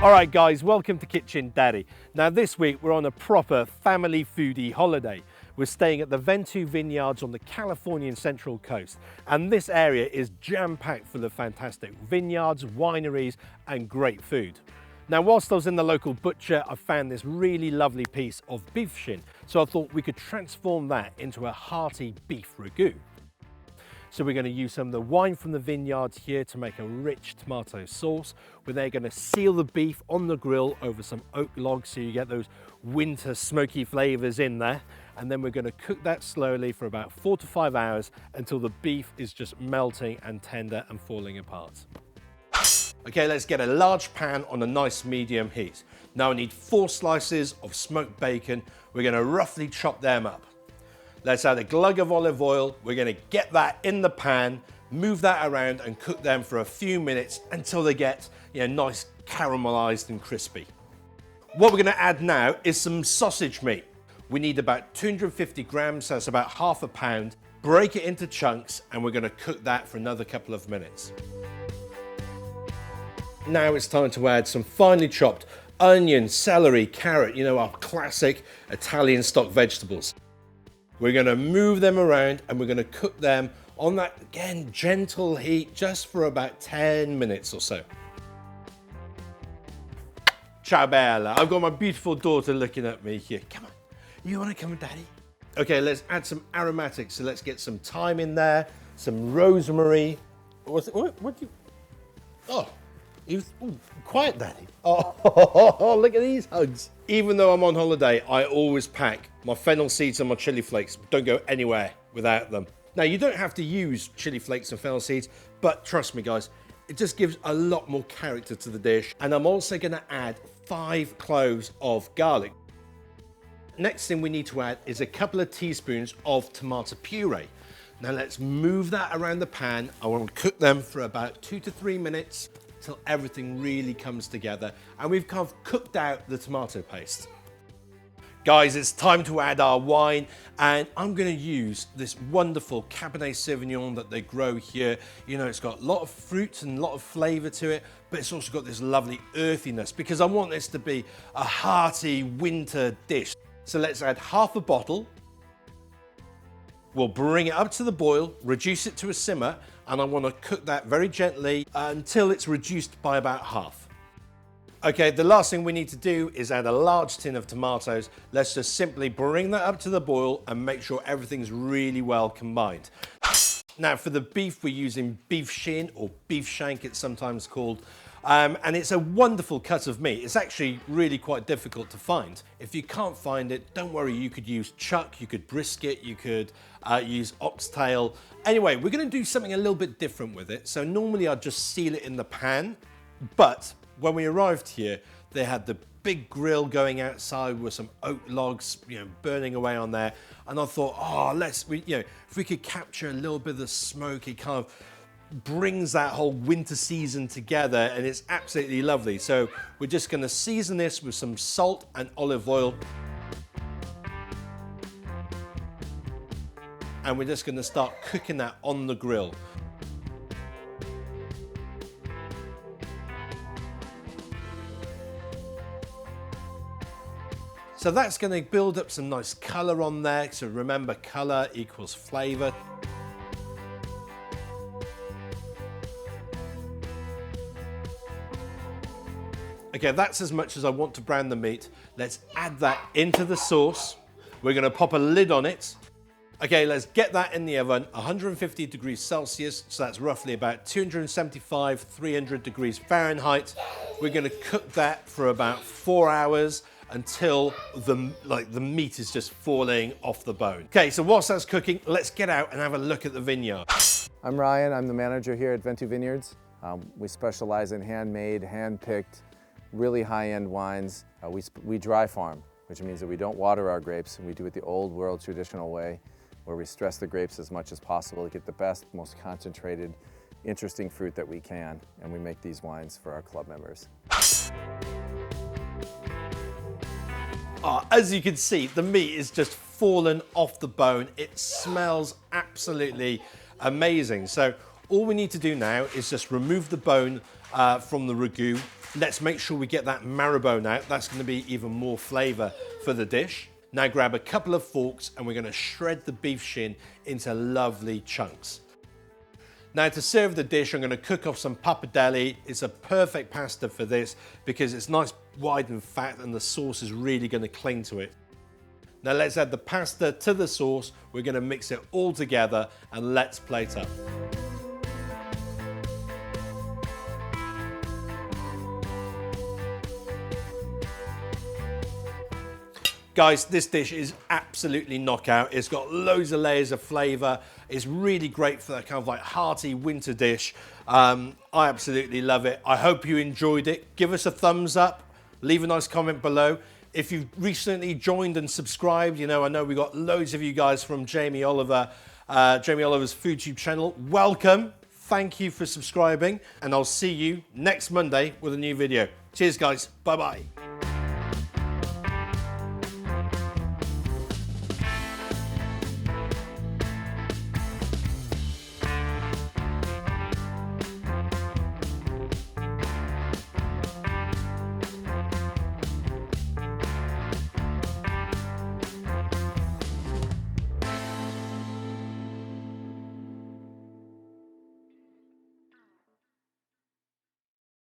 All right guys, welcome to Kitchen Daddy. Now this week we're on a proper family foodie holiday. We're staying at the Venteux Vineyards on the Californian Central Coast, and this area is jam-packed full of fantastic vineyards, wineries and great food. Now whilst I was in the local butcher, I found this really lovely piece of beef shin, so I thought we could transform that into a hearty beef ragu. So we're going to use some of the wine from the vineyards here to make a rich tomato sauce. We're then going to seal the beef on the grill over some oak logs so you get those winter smoky flavors in there. And then we're going to cook that slowly for about 4 to 5 hours until the beef is just melting and tender and falling apart. Okay, let's get a large pan on a nice medium heat. Now I need 4 slices of smoked bacon. We're going to roughly chop them up. Let's add a glug of olive oil. We're going to get that in the pan, move that around and cook them for a few minutes until they get nice caramelized and crispy. What we're going to add now is some sausage meat. We need about 250 grams, so that's about half a pound. Break it into chunks and we're going to cook that for another couple of minutes. Now it's time to add some finely chopped onion, celery, carrot, our classic Italian stock vegetables. We're going to move them around and we're going to cook them on that, again, gentle heat just for about 10 minutes or so. Ciao bella, I've got my beautiful daughter looking at me here. Come on, you want to come, daddy? Okay, let's add some aromatics. So let's get some thyme in there, some rosemary. What do you, oh. Ooh, quiet, daddy. Oh, look at these hugs. Even though I'm on holiday, I always pack my fennel seeds and my chili flakes. Don't go anywhere without them. Now, you don't have to use chili flakes and fennel seeds, but trust me, guys, it just gives a lot more character to the dish. And I'm also going to add 5 cloves of garlic. Next thing we need to add is a couple of teaspoons of tomato puree. Now, let's move that around the pan. I want to cook them for about 2 to 3 minutes. Till everything really comes together and we've kind of cooked out the tomato paste. Guys, it's time to add our wine, and I'm going to use this wonderful Cabernet Sauvignon that they grow here. It's got a lot of fruit and a lot of flavor to it, but it's also got this lovely earthiness because I want this to be a hearty winter dish. So let's add half a bottle. We'll bring it up to the boil, reduce it to a simmer, and I want to cook that very gently until it's reduced by about half. Okay, the last thing we need to do is add a large tin of tomatoes. Let's just simply bring that up to the boil and make sure everything's really well combined. Now for the beef, we're using beef shin or beef shank, it's sometimes called. And it's a wonderful cut of meat. It's actually really quite difficult to find. If you can't find it, don't worry, you could use chuck, you could brisket, you could use oxtail. Anyway, we're gonna do something a little bit different with it. So normally I'd just seal it in the pan, but when we arrived here, they had the big grill going outside with some oak logs, burning away on there. And I thought, if we could capture a little bit of the smoke, it kind of brings that whole winter season together, and it's absolutely lovely. So we're just going to season this with some salt and olive oil. And we're just going to start cooking that on the grill. So that's going to build up some nice color on there. So remember, color equals flavor. Okay, that's as much as I want to brown the meat. Let's add that into the sauce. We're going to pop a lid on it. Okay, let's get that in the oven, 150 degrees Celsius, so that's roughly about 275, 300 degrees Fahrenheit. We're going to cook that for about 4 hours until the meat is just falling off the bone. Okay, so whilst that's cooking, let's get out and have a look at the vineyard. I'm Ryan, I'm the manager here at Venteux Vineyards. We specialize in handmade, hand-picked, really high-end wines. We dry farm, which means that we don't water our grapes, and we do it the old world traditional way, where we stress the grapes as much as possible to get the best, most concentrated, interesting fruit that we can, and we make these wines for our club members. As you can see, the meat is just fallen off the bone. It smells absolutely amazing. So all we need to do now is just remove the bone from the ragu. Let's make sure we get that marrowbone out. That's going to be even more flavor for the dish. Now grab a couple of forks and we're going to shred the beef shin into lovely chunks. Now to serve the dish, I'm going to cook off some pappardelle. It's a perfect pasta for this because it's nice, wide and fat, and the sauce is really going to cling to it. Now let's add the pasta to the sauce. We're going to mix it all together and let's plate up. Guys, this dish is absolutely knockout. It's got loads of layers of flavor. It's really great for that kind of like hearty winter dish. I absolutely love it. I hope you enjoyed it. Give us a thumbs up. Leave a nice comment below. If you've recently joined and subscribed, I know we got loads of you guys from Jamie Oliver's FoodTube channel. Welcome. Thank you for subscribing, and I'll see you next Monday with a new video. Cheers, guys. Bye-bye.